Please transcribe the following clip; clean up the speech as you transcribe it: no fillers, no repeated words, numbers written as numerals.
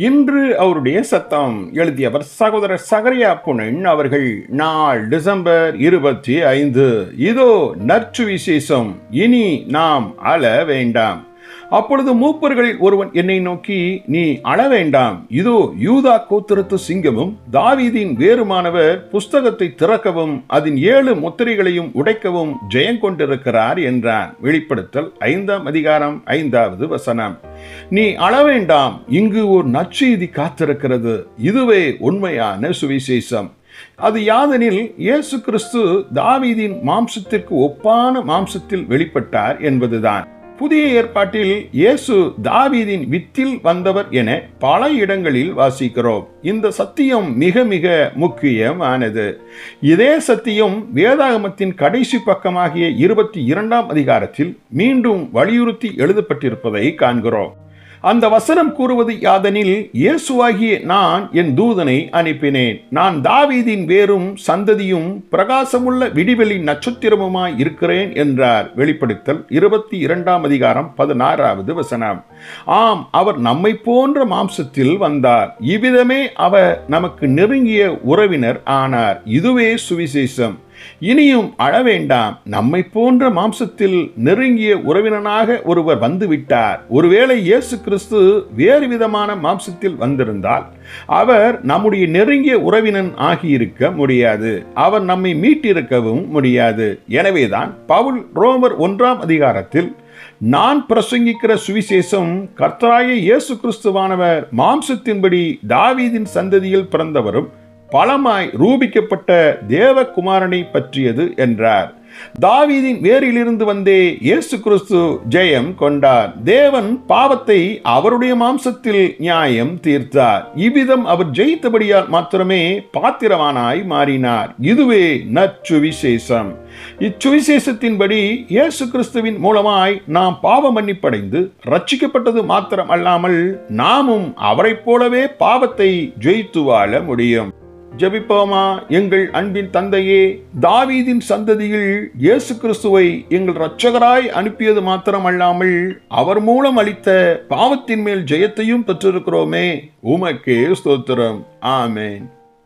இன்று அவருடைய சத்தம். எழுதியவர் சகோதரர் சகரியா புனன் அவர்கள். நாள் டிசம்பர் 25. இதோ நற்சுவிசேஷம், இனி நாம் அழ வேண்டாம். அப்பொழுது மூப்பர்களில் ஒருவன் என்னை நோக்கி, நீ அழ வேண்டாம், இதோ யூதா கோத்திரத்து சிங்கமும் தாவீதின் வேறுமானவர் புஸ்தகத்தை திறக்கவும் அதன் 7 முத்திரைகளையும் உடைக்கவும் ஜெயங்கொண்டிருக்கிறார் என்றான். வெளிப்படுத்தல் 5ஆம் அதிகாரம் 5வது வசனம். நீ அழ வேண்டாம், இங்கு ஒரு நற்செய்தி காத்திருக்கிறது. இதுவே உண்மையான சுவிசேஷம். அது யாதெனில், இயேசு கிறிஸ்து தாவீதின் மாம்சத்திற்கு ஒப்பான மாம்சத்தில் வெளிப்பட்டார் என்பதுதான். புதிய ஏற்பாட்டில் இயேசு தாவீதின் வித்தில் வந்தவர் என பல இடங்களில் வாசிக்கிறோம். இந்த சத்தியம் மிக மிக முக்கியமானது. இதே சத்தியம் வேதாகமத்தின் கடைசி பக்கமாகிய 22ஆம் அதிகாரத்தில் மீண்டும் வலியுறுத்தி எழுதப்பட்டிருப்பதை காண்கிறோம். அந்த வசனம் கூறுவது யாதெனில், இயேசுவாகிய நான் என் தூதனை அனுப்பினேன். நான் தாவீதின் வேரும் சந்ததியும் பிரகாசமுள்ள விடிவெளி நட்சத்திரமுமாய் இருக்கிறேன் என்றார். வெளிப்படுத்தல் 22ஆம் அதிகாரம் 16வது வசனம். ஆம், அவர் நம்மை போன்ற மாம்சத்தில் வந்தார். இவ்விதமே அவர் நமக்கு நெருங்கிய உறவினர் ஆனார். இதுவே சுவிசேஷம். இனியும் அழ வேண்டாம், நம்மை போன்ற மாம்சத்தில் நெருங்கிய உறவினனாக ஒருவர் வந்துவிட்டார். ஒருவேளை இயேசு கிறிஸ்து வேறு விதமான மாம்சத்தில் வந்திருந்தால் அவர் நம்முடைய நெருங்கிய உறவினன் ஆகியிருக்க முடியாது. அவர் நம்மை மீட்டிருக்கவும் முடியாது. எனவேதான் பவுல் ரோமர் 1ஆம் அதிகாரத்தில், நான் பிரசங்கிக்கிற சுவிசேஷம் கர்த்தராகிய இயேசு கிறிஸ்துவானவர் மாம்சத்தின்படி தாவீதின் சந்ததியில் பிறந்தவரும் பலமாய் ரூபிக்கப்பட்ட தேவகுமாரனை பற்றியது என்றார். தாவீதின் வேரிலிருந்து வந்தே இயேசு கிறிஸ்து ஜெயம் கொண்டார். தேவன் பாவத்தை அவருடைய மாம்சத்தில் நியாயம் தீர்த்தார். இவ்விதம் அவர் ஜெயித்தபடியால் மாத்திரமே பாத்திரவானாய் மாறினார். இதுவே நற்சுவிசேஷம். இச்சுவிசேஷத்தின்படி இயேசு கிறிஸ்துவின் மூலமாய் நாம் பாவ மன்னிப்படைந்து ரட்சிக்கப்பட்டது மாத்திரம் அல்லாமல் நாமும் அவரை போலவே பாவத்தை ஜெயித்து வாழ முடியும். ஜெபிப்போமா. எங்கள் அன்பின் தந்தையே, தாவீதின் சந்ததியில் இயேசு கிறிஸ்துவை எங்கள் இரட்சகராய் அனுப்பியது மாத்திரமல்லாமல் அவர் மூலம் அளித்த பாவத்தின் மேல் ஜெயத்தையும் பெற்றிருக்கிறோமே. உமக்கே ஸ்தோத்திரம். ஆமென்.